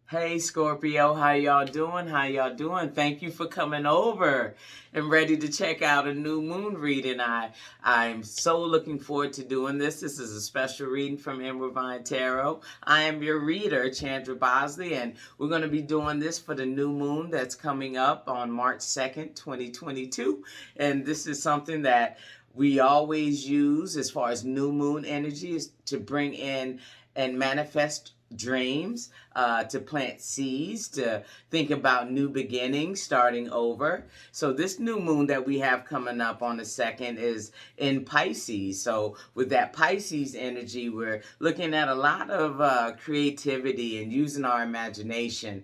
Hey Scorpio, how y'all doing? How y'all doing? Thank you for coming over and ready to check out a new moon reading. I'm so looking forward to doing this. This is a special reading from Inward Tarot. I am your reader, Chandra Bosley, and we're going to be doing this for the new moon that's coming up on March 2nd, 2022. And this is something that we always use as far as new moon energy is to bring in and manifest dreams, to plant seeds, to think about new beginnings, starting over. So this new moon that we have coming up on the 2nd is in Pisces. So with that Pisces energy, we're looking at a lot of creativity and using our imagination,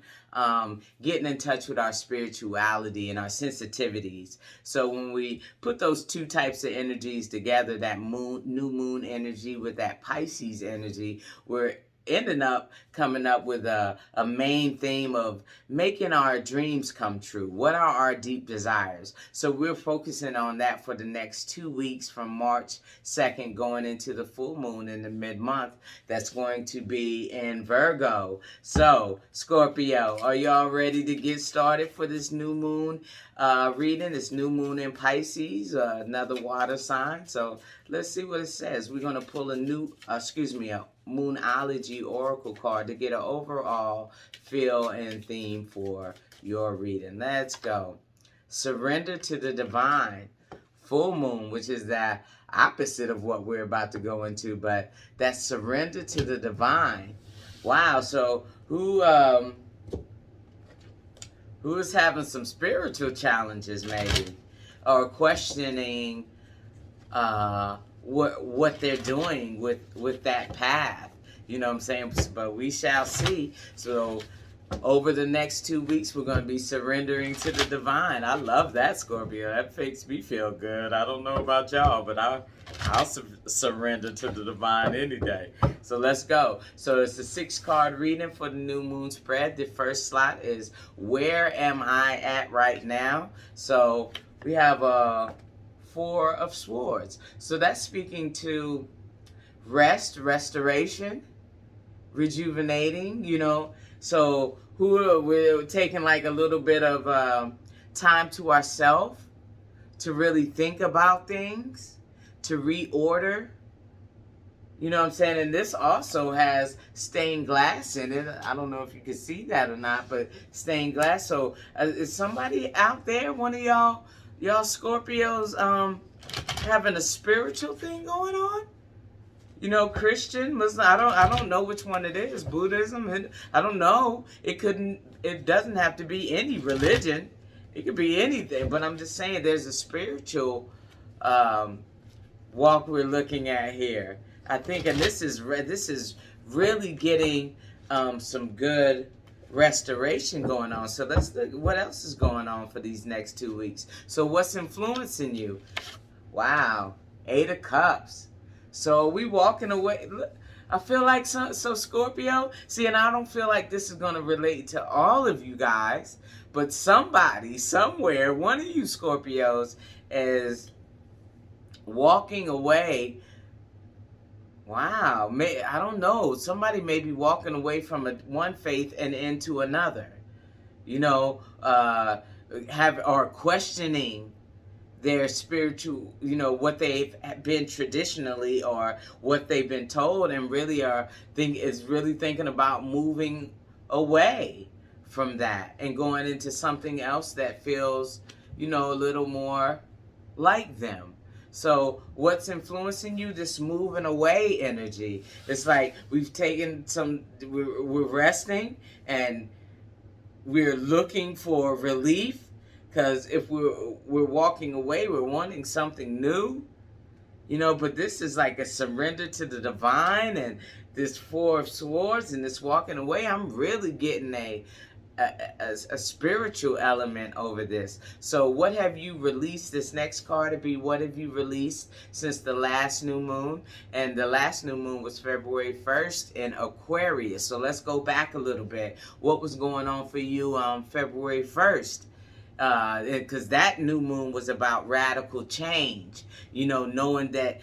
getting in touch with our spirituality and our sensitivities. So when we put those two types of energies together, that new moon energy with that Pisces energy, we're ending up coming up with a main theme of making our dreams come true. What are our deep desires? So we're focusing on that for the next 2 weeks from March 2nd going into the full moon in the mid-month. That's going to be in Virgo. So Scorpio, are y'all ready to get started for this new moon reading? This new moon in Pisces, another water sign. So let's see what it says. We're going to pull a Moonology Oracle card to get an overall feel and theme for your reading. Let's go. Surrender to the divine. Full moon, which is the opposite of what we're about to go into, but that's surrender to the divine. Wow, so who is having some spiritual challenges maybe, or questioning what they're doing with that path, you know what I'm saying? But we shall see. So over the next 2 weeks, we're going to be surrendering to the divine. I love that, Scorpio. That makes me feel good. I don't know about y'all, but I'll surrender to the divine any day. So let's go. So it's a 6-card reading for the new moon spread. The first slot is where am I at right now? So we have a 4 of Swords. So that's speaking to rest, restoration, rejuvenating, So we're taking like a little bit of time to ourselves to really think about things, to reorder. You know what I'm saying? And this also has stained glass in it. I don't know if you can see that or not, but stained glass. So is somebody out there, one of y'all Scorpios, having a spiritual thing going on? Christian, Muslim, I don't know which one it is. Buddhism, I don't know. It doesn't have to be any religion. It could be anything, but I'm just saying there's a spiritual walk we're looking at here. I think, and this is really getting some good restoration going on. So let's look what else is going on for these next 2 weeks. So what's influencing you? Wow, 8 of Cups. So we walking away. Look, I feel like so Scorpio. See, and I don't feel like this is going to relate to all of you guys, but somebody, somewhere, one of you Scorpios is walking away. Wow, I don't know. Somebody may be walking away from one faith and into another. Or questioning their spiritual, what they've been traditionally or what they've been told, and really is really thinking about moving away from that and going into something else that feels, a little more like them. So what's influencing you? This moving away energy. It's like we've taken we're resting and we're looking for relief. Because if we're walking away, we're wanting something new, but this is like a surrender to the divine, and this 4 of Swords and this walking away, I'm really getting a spiritual element over this. So what have you released? This next card to be what have you released since the last new moon? And the last new moon was February 1st in Aquarius. So let's go back a little bit. What was going on for you on February 1st? Because that new moon was about radical change, knowing that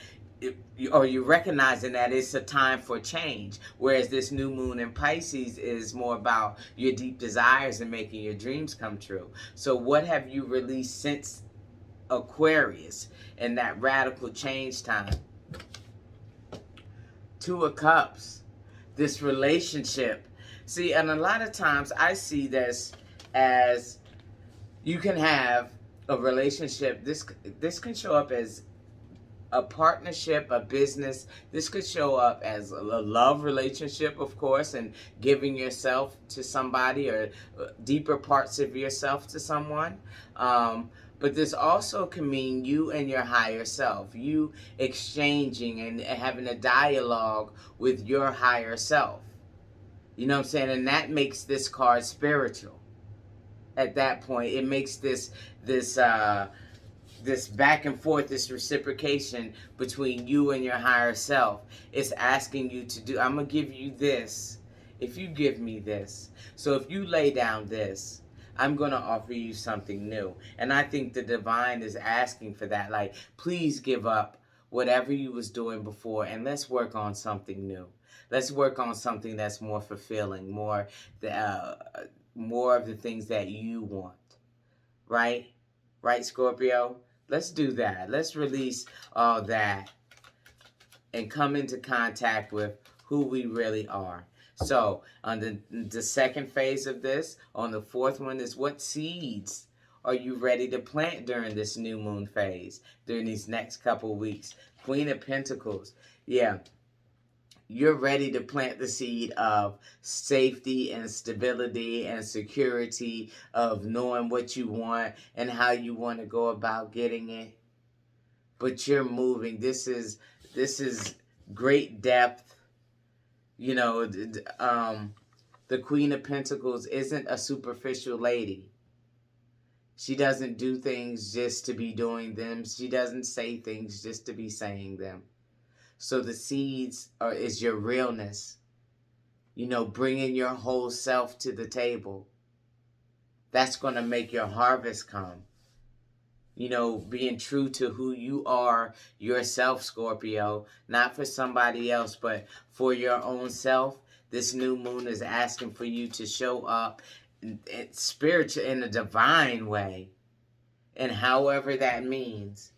or you're recognizing that it's a time for change. Whereas this new moon in Pisces is more about your deep desires and making your dreams come true. So what have you released since Aquarius in that radical change time? Two of Cups, this relationship. See, and a lot of times I see this as you can have a relationship. This can show up as a partnership, a business. This could show up as a love relationship, of course, and giving yourself to somebody or deeper parts of yourself to someone. But this also can mean you and your higher self, you exchanging and having a dialogue with your higher self. You know what I'm saying? And that makes this card spiritual. At that point, it makes this back and forth, this reciprocation between you and your higher self. It's asking you to do, I'm going to give you this if you give me this. So if you lay down this, I'm going to offer you something new. And I think the divine is asking for that. Like, please give up whatever you was doing before and let's work on something new. Let's work on something that's more fulfilling, more of the things that you want. Right? Right, Scorpio? Let's do that. Let's release all that and come into contact with who we really are. So, on the second phase of this, on the fourth one, is what seeds are you ready to plant during this new moon phase, during these next couple weeks? Queen of Pentacles. Yeah. You're ready to plant the seed of safety and stability and security, of knowing what you want and how you want to go about getting it. But you're moving. This is great depth. You know, the Queen of Pentacles isn't a superficial lady. She doesn't do things just to be doing them. She doesn't say things just to be saying them. So the seeds is your realness. You know, bringing your whole self to the table. That's going to make your harvest come. You know, being true to who you are yourself, Scorpio. Not for somebody else, but for your own self. This new moon is asking for you to show up spiritual in a divine way. And however that means.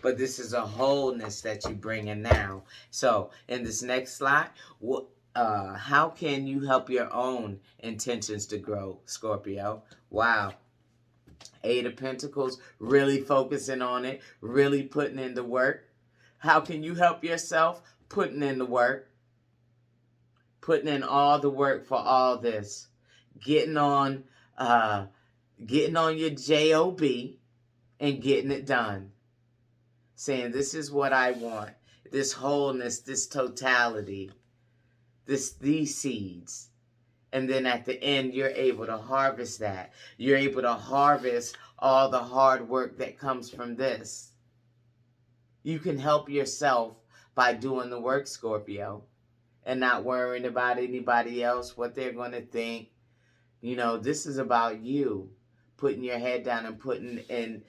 But this is a wholeness that you bring in now. So, in this next slide, how can you help your own intentions to grow, Scorpio? Wow. Eight of Pentacles, really focusing on it, really putting in the work. How can you help yourself? Putting in the work. Putting in all the work for all this. Getting on your job and getting it done. Saying, this is what I want. This wholeness, this totality, these seeds. And then at the end, you're able to harvest that. You're able to harvest all the hard work that comes from this. You can help yourself by doing the work, Scorpio, and not worrying about anybody else, what they're going to think. You know, this is about you putting your head down and putting in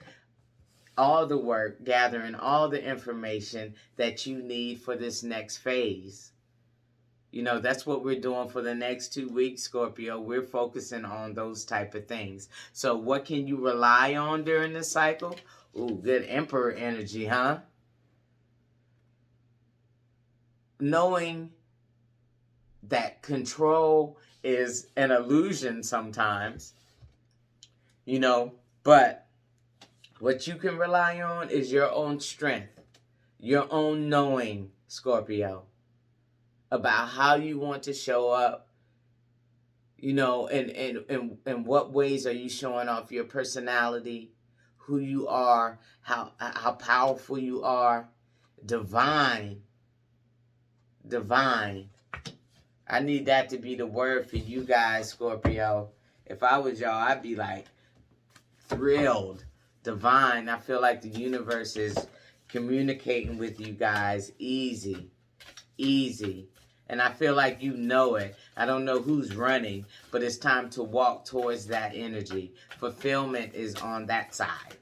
all the work, gathering all the information that you need for this next phase. You know, that's what we're doing for the next 2 weeks, Scorpio. We're focusing on those type of things. So what can you rely on during this cycle? Ooh, good Emperor energy, huh? Knowing that control is an illusion sometimes, you know, but what you can rely on is your own strength, your own knowing, Scorpio, about how you want to show up, you know, and what ways are you showing off your personality, who you are, how powerful you are. Divine. I need that to be the word for you guys, Scorpio. If I was y'all, I'd be like thrilled. Divine. I feel like the universe is communicating with you guys easy. And I feel like you know it. I don't know who's running, but it's time to walk towards that energy. Fulfillment is on that side.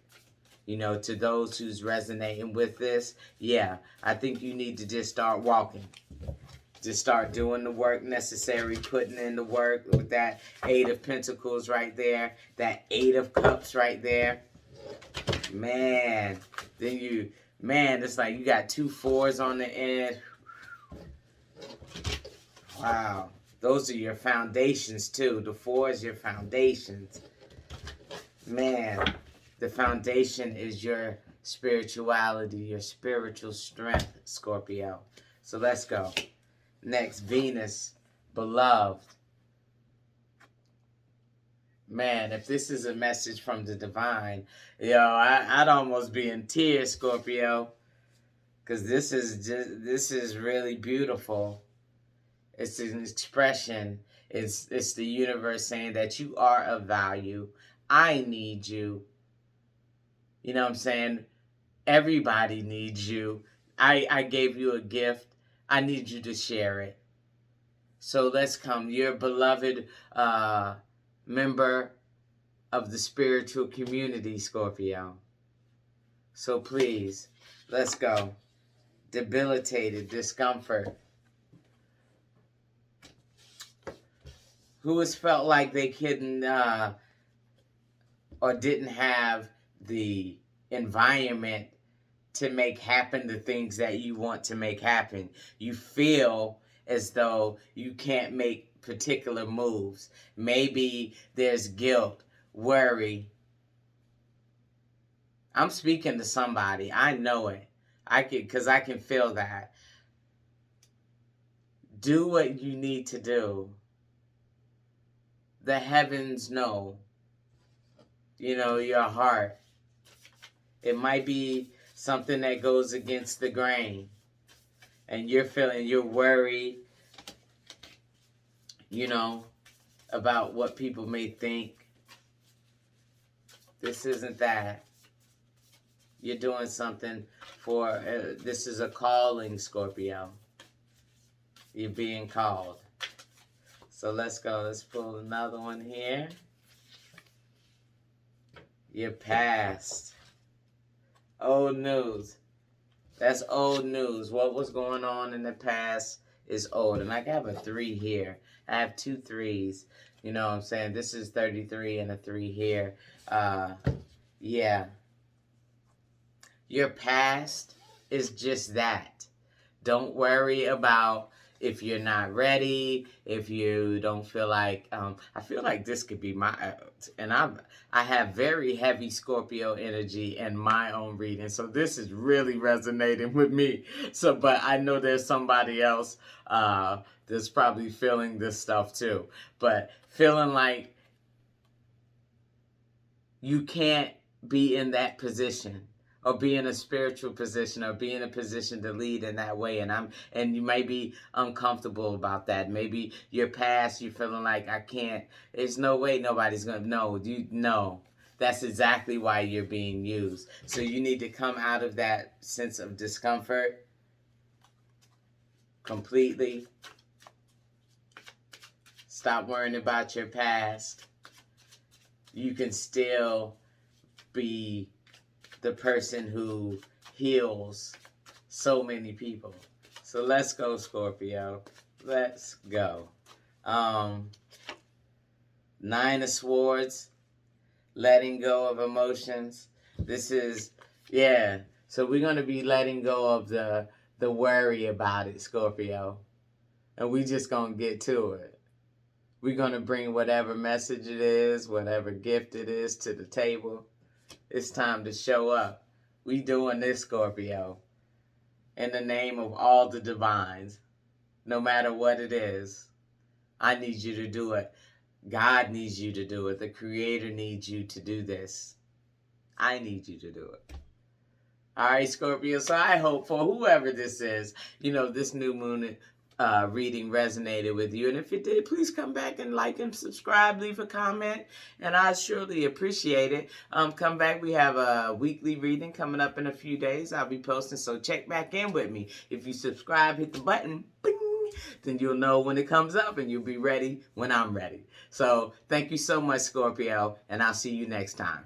To those who's resonating with this, yeah, I think you need to just start walking. Just start doing the work necessary, putting in the work with that 8 of Pentacles right there, that 8 of Cups right there. Man, it's like you got 2 4s on the end. Wow. Those are your foundations too. The 4 is your foundations. Man, the foundation is your spirituality, your spiritual strength, Scorpio. So let's go. Next, Venus, beloved. Man, if this is a message from the divine, I'd almost be in tears, Scorpio. Because this is really beautiful. It's an expression. It's the universe saying that you are of value. I need you. You know what I'm saying? Everybody needs you. I gave you a gift. I need you to share it. So let's come. You're a beloved member of the spiritual community, Scorpio. So please, let's go. Debilitated, discomfort. Who has felt like they couldn't or didn't have the environment to make happen the things that you want to make happen. You feel as though you can't make particular moves. Maybe there's guilt, worry. I'm speaking to somebody. I know it. Because I can feel that. Do what you need to do. The heavens know. Your heart. It might be something that goes against the grain. And you're worried, about what people may think. This isn't that. You're doing something for, this is a calling, Scorpio. You're being called. So let's go. Let's pull another one here. Your past. Old news. That's old news. What was going on in the past is old. And I have a 3 here. I have 2 3s. You know what I'm saying? This is 33 and a 3 here. Yeah. Your past is just that. Don't worry about if you're not ready, if you don't feel like, I feel like this could be and I have very heavy Scorpio energy in my own reading, so this is really resonating with me. So, but I know there's somebody else that's probably feeling this stuff too, but feeling like you can't be in that position, or be in a spiritual position, or be in a position to lead in that way. And you may be uncomfortable about that. Maybe your past, you're feeling like, I can't, there's no way nobody's going to know. No, that's exactly why you're being used. So you need to come out of that sense of discomfort completely. Stop worrying about your past. You can still be the person who heals so many people. So let's go, Scorpio. Let's go. 9 of Swords, letting go of emotions. This is, yeah. So we're going to be letting go of the worry about it, Scorpio. And we just going to get to it. We're going to bring whatever message it is, whatever gift it is to the table. It's time to show up. We doing this, Scorpio. In the name of all the divines. No matter what it is. I need you to do it. God needs you to do it. The Creator needs you to do this. I need you to do it. All right, Scorpio. So I hope for whoever this is, this new moon reading resonated with you. And if it did, please come back and like and subscribe, leave a comment, and I surely appreciate it. Come back. We have a weekly reading coming up in a few days. I'll be posting, so check back in with me. If you subscribe, hit the button, bing, then you'll know when it comes up, and you'll be ready when I'm ready. So thank you so much, Scorpio, and I'll see you next time.